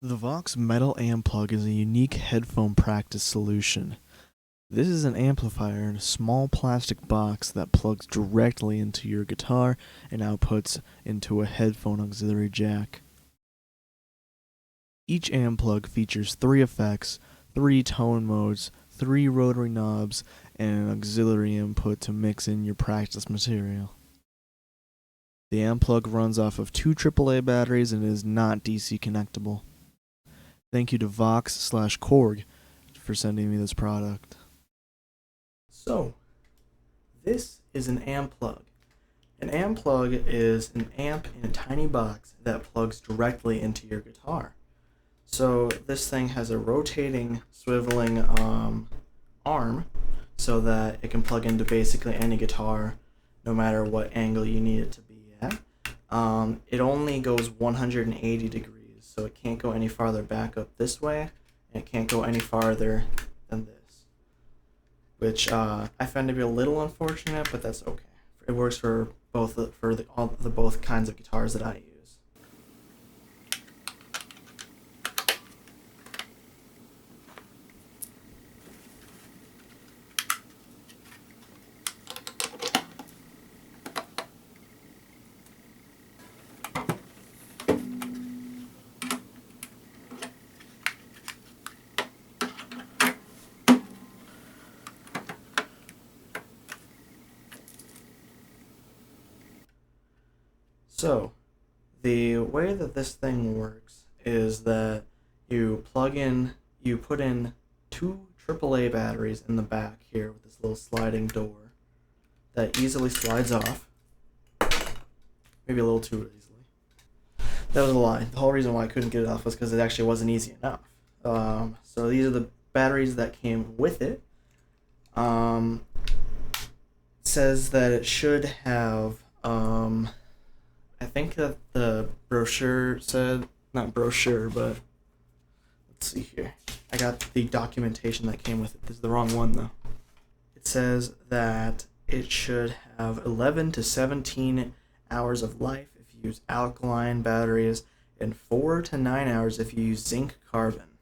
The VOX Metal Amplug is a unique headphone practice solution. This is an amplifier in a small plastic box that plugs directly into your guitar and outputs into a headphone auxiliary jack. Each Amplug features 3 effects, 3 tone modes, 3 rotary knobs, and an auxiliary input to mix in your practice material. The Amplug runs off of 2 AAA batteries and is not DC connectable. Thank you to VOX/Korg for sending me this product. So, this is an Amplug. An Amplug is an amp in a tiny box that plugs directly into your guitar. So this thing has a rotating, swiveling arm so that it can plug into basically any guitar no matter what angle you need it to be at. It only goes 180 degrees. So it can't go any farther back up this way, and it can't go any farther than this, which I find to be a little unfortunate, but that's okay. It works for both both kinds of guitars that I use. So, the way that this thing works is that you put in 2 AAA batteries in the back here with this little sliding door that easily slides off. Maybe a little too easily. That was a lie. The whole reason why I couldn't get it off was because it actually wasn't easy enough. So these are the batteries that came with it. It says that it should have I think that the brochure said, not brochure, but let's see here. I got the documentation that came with it. This is the wrong one, though. It says that it should have 11 to 17 hours of life if you use alkaline batteries and 4 to 9 hours if you use zinc carbon.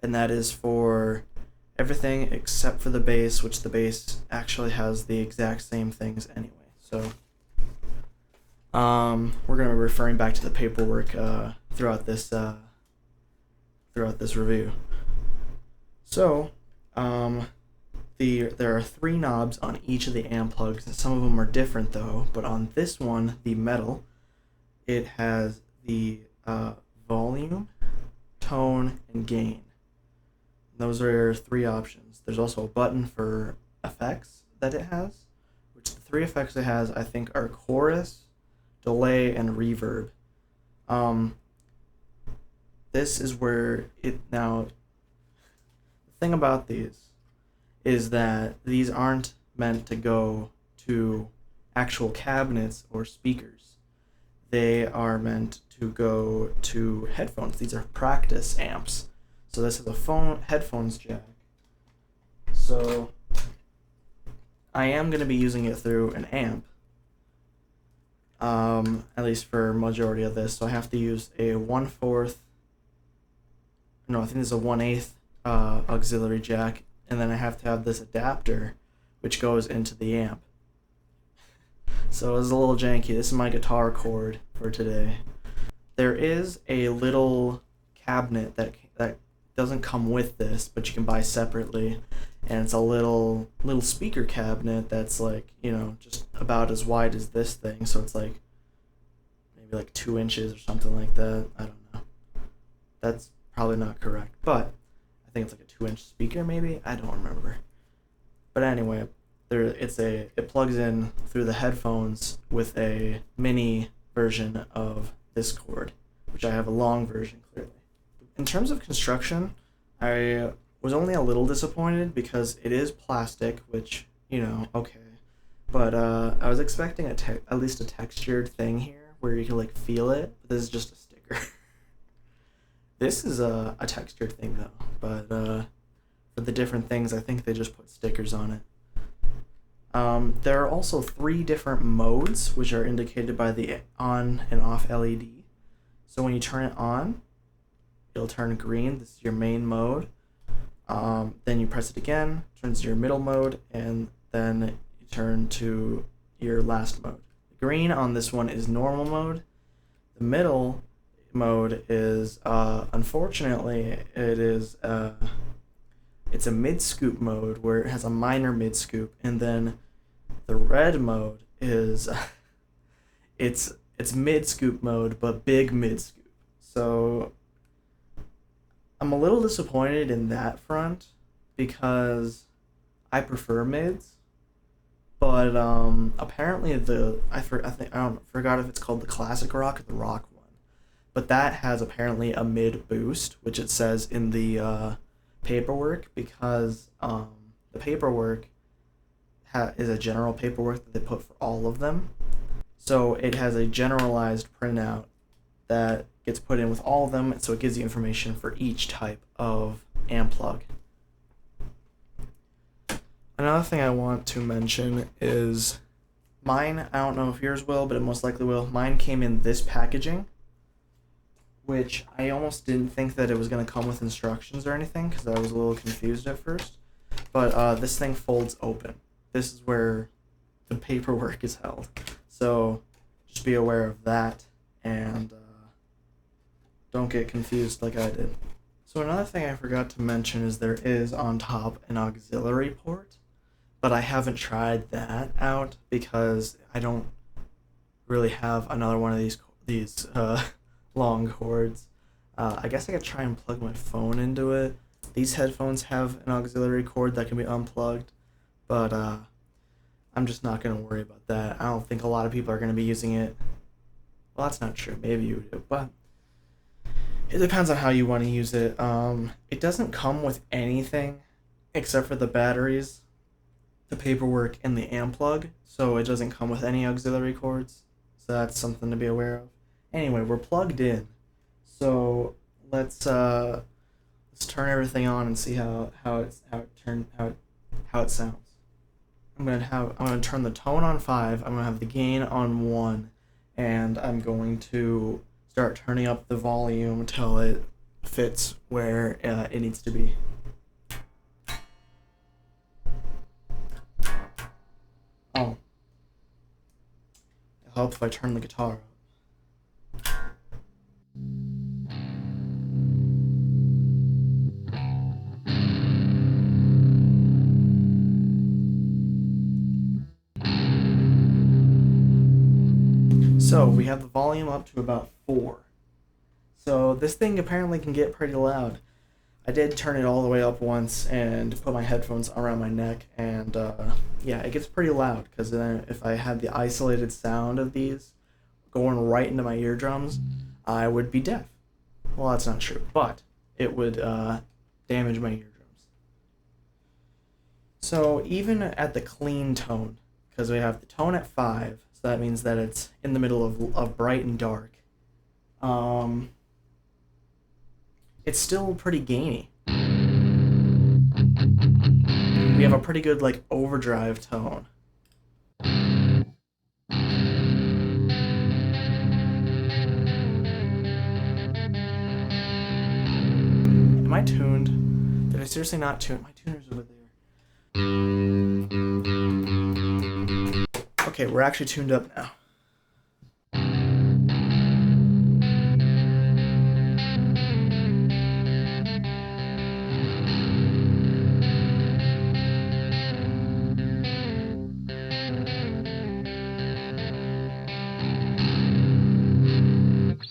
And that is for everything except for the bass, which the bass actually has the exact same things anyway. So we're going to be referring back to the paperwork throughout this review. So, there are 3 knobs on each of the amp plugs. Some of them are different though, but on this one, the metal, it has the volume, tone, and gain. Those are 3 options. There's also a button for effects that it has, which the 3 effects it has, I think, are chorus, delay, and reverb. This is where the thing about these is that these aren't meant to go to actual cabinets or speakers. They are meant to go to headphones. These are practice amps. So this is a headphones jack. So I am going to be using it through an amp. At least for majority of this, so I have to use a 1/4. No, I think this is a 1/8 auxiliary jack, and then I have to have this adapter, which goes into the amp. So it's a little janky. This is my guitar cord for today. There is a little cabinet that doesn't come with this, but you can buy separately, and it's a little speaker cabinet that's like, just about as wide as this thing, so it's like maybe like 2 inches or something like that. I don't know. That's probably not correct, but I think it's like a 2-inch speaker maybe. I don't remember. But anyway, it plugs in through the headphones with a mini version of this cord, which I have a long version clearly. In terms of construction, I was only a little disappointed because it is plastic, which, okay. But I was expecting at least a textured thing here where you can like feel it, but this is just a sticker. This is a textured thing though, but for the different things, I think they just put stickers on it. There are also 3 different modes, which are indicated by the on and off LED. So when you turn it on, it'll turn green. This is your main mode. Then you press it again, turns to your middle mode, and then you turn to your last mode. Green on this one is normal mode. The middle mode is, unfortunately, it's a mid-scoop mode where it has a minor mid-scoop, and then the red mode is it's mid-scoop mode but big mid-scoop. So I'm a little disappointed in that front because I prefer mids, but apparently I forgot if it's called the classic rock or the rock one, but that has apparently a mid boost, which it says in the paperwork, because the paperwork is a general paperwork that they put for all of them. So it has a generalized printout that gets put in with all of them, so it gives you information for each type of Amplug. Another thing I want to mention is mine, I don't know if yours will, but it most likely will. Mine came in this packaging, which I almost didn't think that it was going to come with instructions or anything because I was a little confused at first. But this thing folds open. This is where the paperwork is held. So just be aware of that and don't get confused like I did. So another thing I forgot to mention is there is on top an auxiliary port, but I haven't tried that out because I don't really have another one of these long cords. I guess I could try and plug my phone into it. These headphones have an auxiliary cord that can be unplugged, but I'm just not going to worry about that. I don't think a lot of people are going to be using it. Well, that's not true. Maybe you do, but it depends on how you want to use it. It doesn't come with anything except for the batteries, the paperwork, and the Amplug, so it doesn't come with any auxiliary cords. So that's something to be aware of. Anyway, we're plugged in, so let's turn everything on and see how it sounds. I'm gonna turn the tone on 5. I'm gonna have the gain on 1, and I'm going to start turning up the volume until it fits where it needs to be. Oh, it helps if I turn the guitar up. So we have the volume up to about 4. So this thing apparently can get pretty loud. I did turn it all the way up once and put my headphones around my neck, and yeah, it gets pretty loud because then if I had the isolated sound of these going right into my eardrums, I would be deaf. Well, that's not true, but it would damage my eardrums. So even at the clean tone, because we have the tone at 5, so that means that it's in the middle of bright and dark. It's still pretty gainy. We have a pretty good like overdrive tone. Am I tuned? Did I seriously not tune? My tuner's over there. Okay, we're actually tuned up now.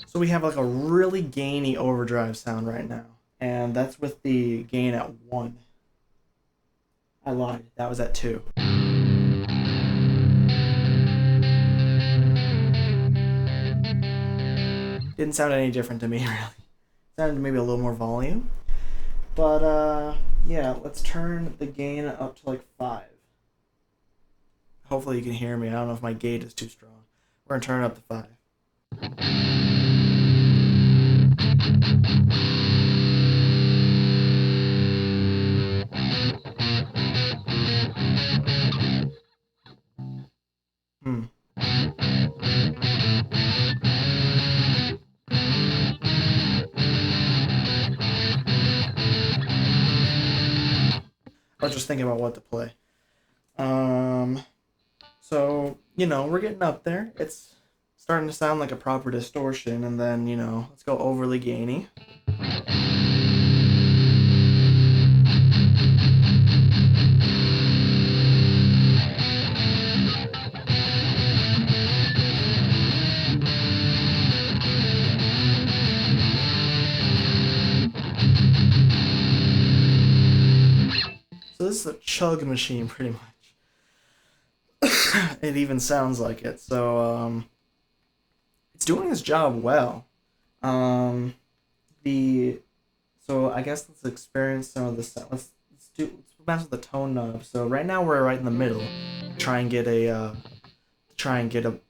So we have like a really gainy overdrive sound right now, and that's with the gain at 1. I lied, that was at 2. Didn't sound any different to me, really. Sounded maybe a little more volume. But, yeah, let's turn the gain up to like 5. Hopefully you can hear me. I don't know if my gate is too strong. We're gonna turn it up to 5. was just thinking about what to play. So, you know, we're getting up there. It's starting to sound like a proper distortion, and then, you know, let's go overly gainy. So this is a chug machine, pretty much. It even sounds like it. So it's doing its job well. So I guess let's experience some of the sound. Let's mess with the tone knob. So right now we're right in the middle. Try and get a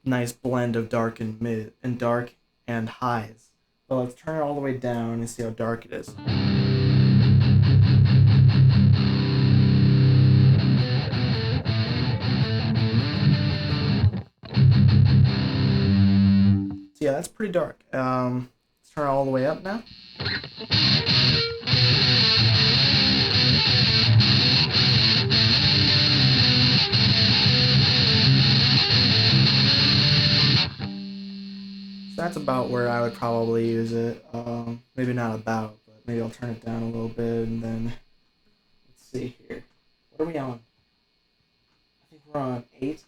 nice blend of dark and mid and dark and highs. But let's turn it all the way down and see how dark it is. Yeah, that's pretty dark. Let's turn it all the way up now. So that's about where I would probably use it. Maybe not about, but maybe I'll turn it down a little bit, and then let's see here. What are we on? I think we're on 8.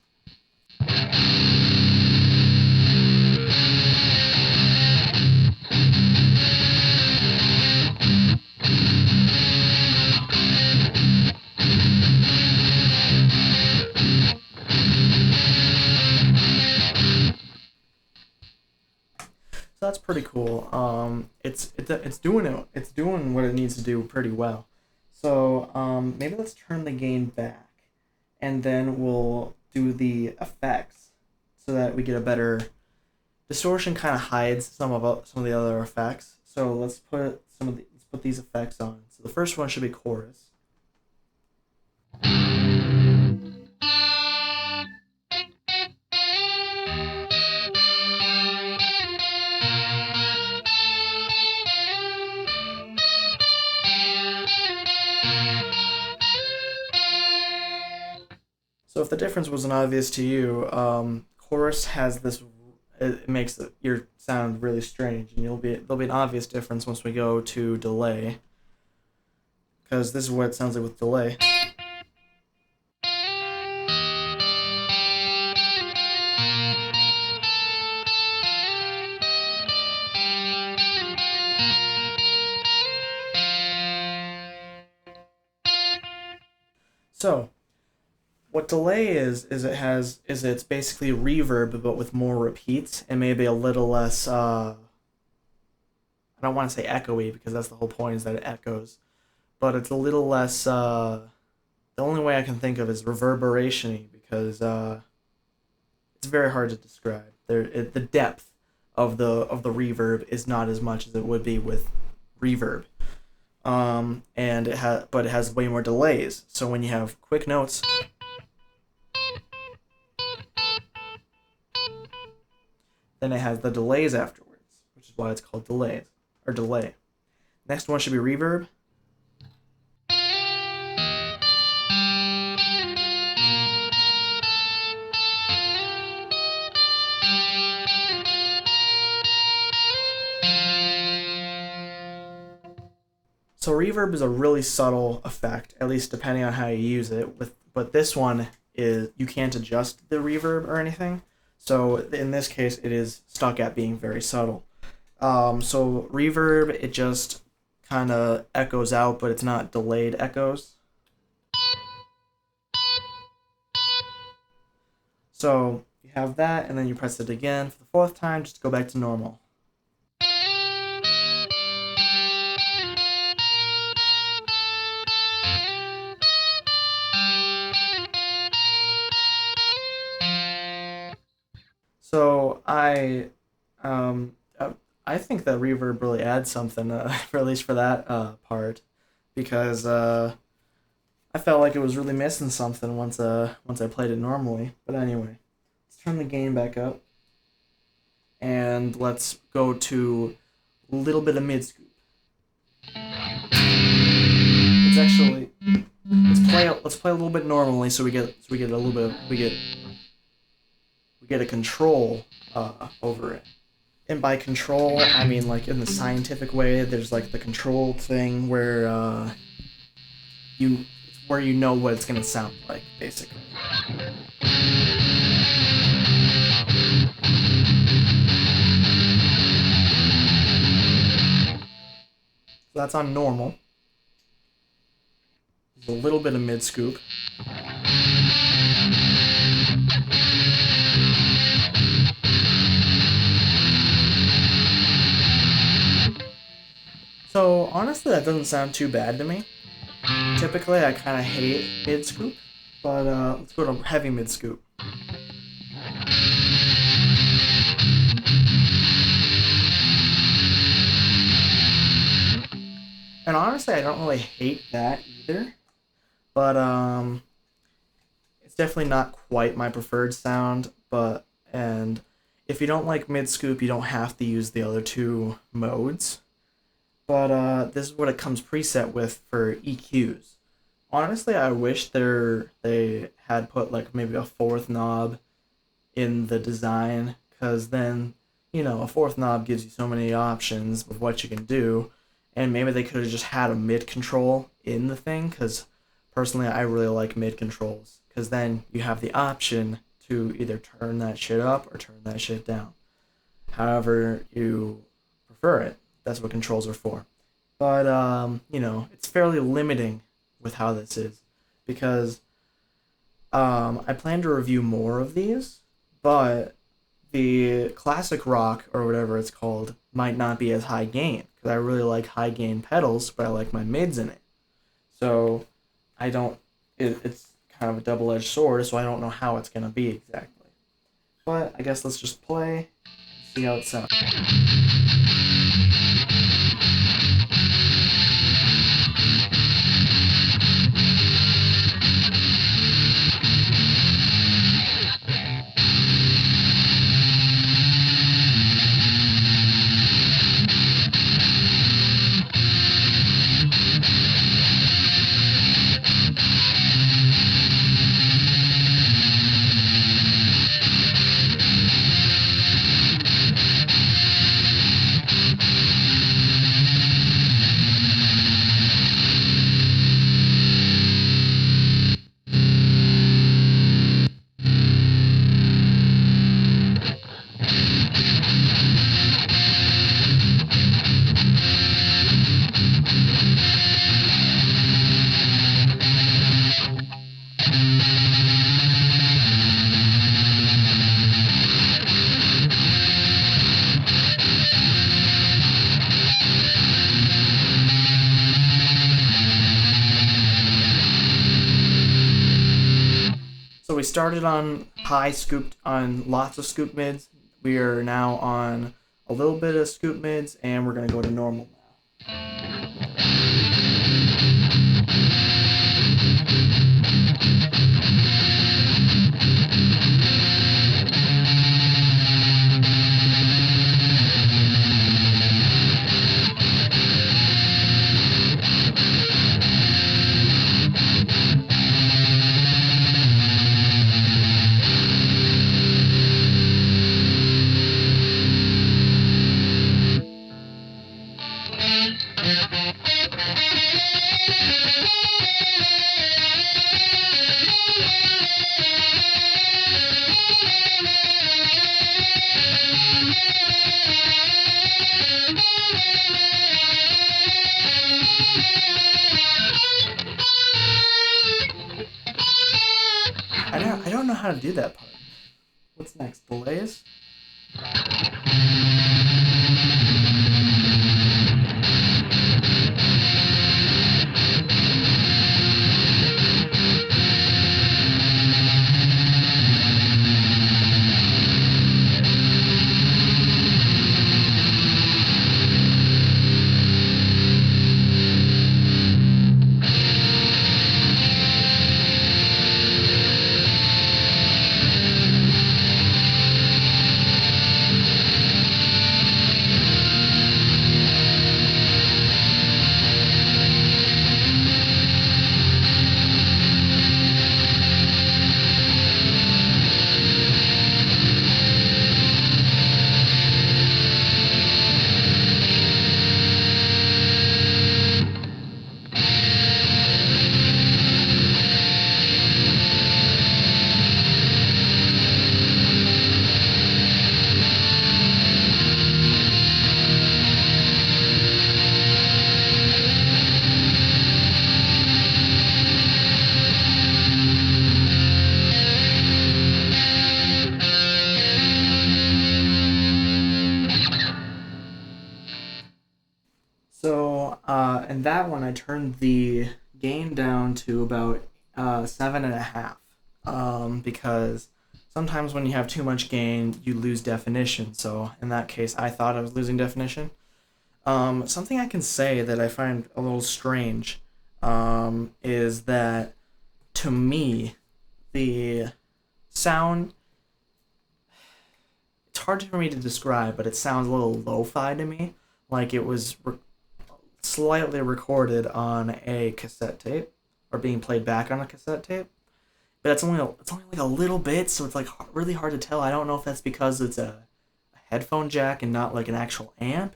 So that's pretty cool. It's doing what it needs to do pretty well. So maybe let's turn the gain back, and then we'll do the effects so that we get a better distortion. Kind of hides some of the other effects. So let's put these effects on. So the first one should be chorus. So if the difference wasn't obvious to you, chorus has this. It makes your sound really strange, and there'll be an obvious difference once we go to delay, because this is what it sounds like with delay. So what delay is it's basically reverb but with more repeats and maybe a little less I don't want to say echoey because that's the whole point is that it echoes, but it's a little less the only way I can think of is reverberation-y because it's very hard to describe. The depth of the reverb is not as much as it would be with reverb. And it has way more delays. So when you have quick notes, then it has the delays afterwards, which is why it's called delay. Next one should be reverb. So reverb is a really subtle effect, at least depending on how you use it. But this one is you can't adjust the reverb or anything. So in this case, it is stuck at being very subtle. So reverb, it just kind of echoes out, but it's not delayed echoes. So you have that, and then you press it again for the 4th time, just to go back to normal. So I think that reverb really adds something, for at least for that part, because I felt like it was really missing something once I played it normally. But anyway, let's turn the gain back up, and let's go to a little bit of mid scoop. It's play a little bit normally, so we get a little bit we get a control over it. And by control, I mean like in the scientific way. There's like the control thing where you know what it's gonna sound like, basically. So that's on normal. There's a little bit of mid scoop. So honestly, that doesn't sound too bad to me. Typically, I kind of hate mid scoop, but let's go to heavy mid scoop. And honestly, I don't really hate that either, but it's definitely not quite my preferred sound. And if you don't like mid scoop, you don't have to use the other two modes. But this is what it comes preset with for EQs. Honestly, I wish they had put like maybe a fourth knob in the design, because then, you know, a fourth knob gives you so many options of what you can do, and maybe they could have just had a mid control in the thing, because personally I really like mid controls, because then you have the option to either turn that shit up or turn that shit down. However you prefer it. That's what controls are for. But, you know, it's fairly limiting with how this is, because I plan to review more of these, but the classic rock, or whatever it's called, might not be as high gain, because I really like high gain pedals, but I like my mids in it. So I don't, it's kind of a double-edged sword, so I don't know how it's going to be exactly. But I guess let's just play, see how it sounds. So we started on high scooped, on lots of scoop mids. We are now on a little bit of scoop mids, and we're going to go to normal now. I don't know how to do that part. What's next? Delays? and that one I turned the gain down to about 7.5. Because sometimes when you have too much gain, you lose definition. So in that case, I thought I was losing definition. Something I can say that I find a little strange, is that to me, the sound, it's hard for me to describe, but it sounds a little lo-fi to me, like it was slightly recorded on a cassette tape, or being played back on a cassette tape. But it's only like a little bit, so it's like really hard to tell. I don't know if that's because it's a headphone jack and not like an actual amp.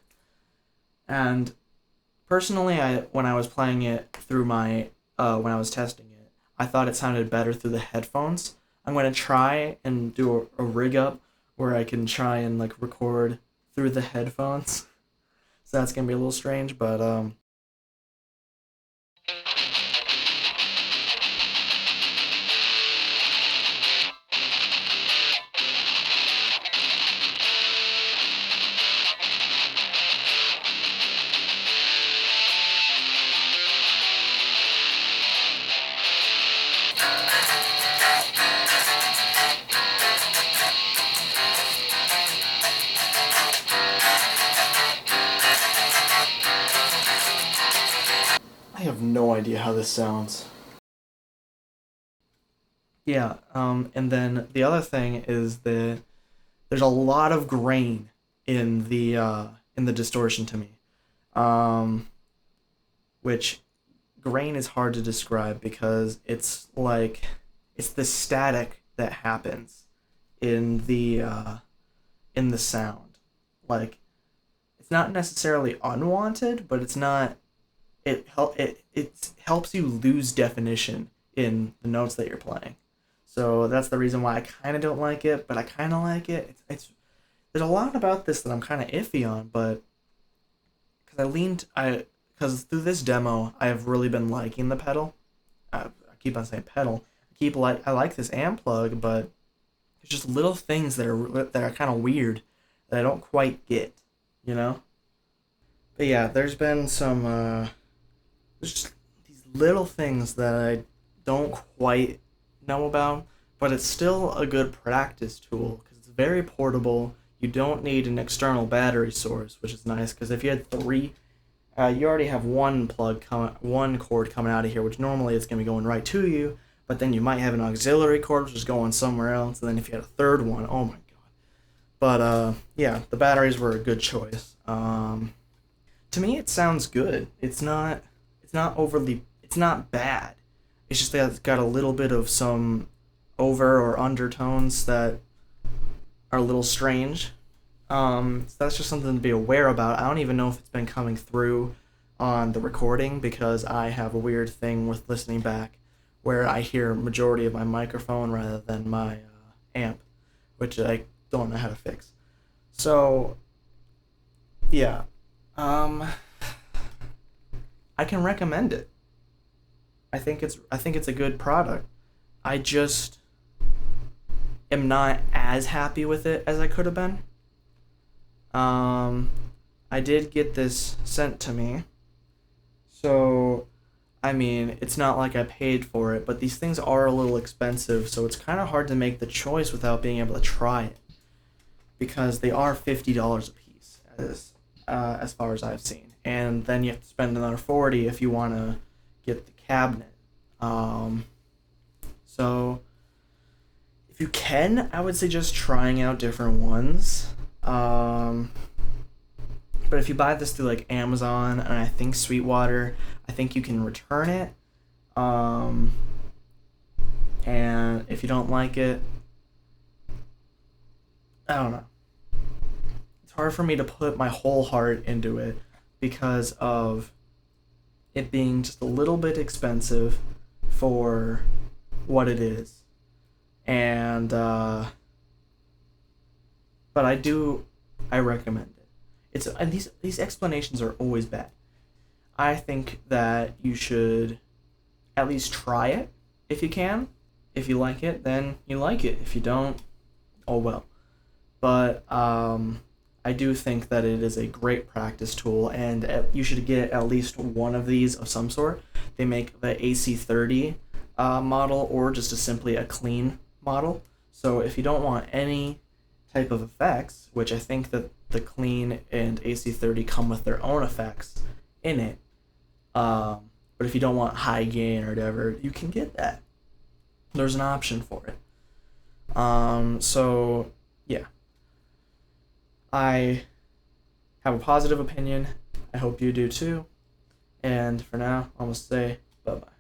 And personally, when I was playing it through my when I was testing it, I thought it sounded better through the headphones. I'm gonna try and do a rig up where I can try and like record through the headphones. So that's gonna be a little strange, but I have no idea how this sounds. Yeah, and then the other thing is that there's a lot of grain in the distortion to me. Um, which grain is hard to describe because it's like it's the static that happens in the sound. Like it's not necessarily unwanted, but it's not it helps you lose definition in the notes that you're playing. So that's the reason why I kind of don't like it, but I kind of like it. It's there's a lot about this that I'm kind of iffy on, but because through this demo I have really been liking the pedal. I keep on saying pedal. I like this amp plug, but there's just little things that are kind of weird that I don't quite get, you know. But yeah, there's been some there's just these little things that I don't quite know about, but it's still a good practice tool because it's very portable. You don't need an external battery source, which is nice because if you had three, you already have one cord coming out of here, which normally it's gonna be going right to you, but then you might have an auxiliary cord which is going somewhere else, and then if you had a third one, oh my god. But yeah, the batteries were a good choice. To me, it sounds good. It's not bad. It's just that it's got a little bit of some over or undertones that are a little strange. So that's just something to be aware about. I don't even know if it's been coming through on the recording because I have a weird thing with listening back where I hear majority of my microphone rather than my amp, which I don't know how to fix. So, yeah. I can recommend it. I think it's a good product. I just am not as happy with it as I could have been. I did get this sent to me. So, I mean, it's not like I paid for it, but these things are a little expensive, so it's kind of hard to make the choice without being able to try it. Because they are $50 a piece, as far as I've seen. And then you have to spend another $40 if you want to get the cabinet. So if you can, I would suggest trying out different ones. But if you buy this through like Amazon and I think Sweetwater, I think you can return it. And if you don't like it, I don't know. It's hard for me to put my whole heart into it because of it being just a little bit expensive for what it is. And but I recommend it. And these explanations are always bad. I think that you should at least try it if you can. If you like it, then you like it. If you don't, oh well. But I do think that it is a great practice tool, and you should get at least one of these of some sort. They make the AC30 model, or just simply a clean model. So if you don't want any type of effects, which I think that the clean and AC30 come with their own effects in it, but if you don't want high gain or whatever, you can get that. There's an option for it. So yeah, I have a positive opinion. I hope you do too. And for now, I'm gonna say bye bye.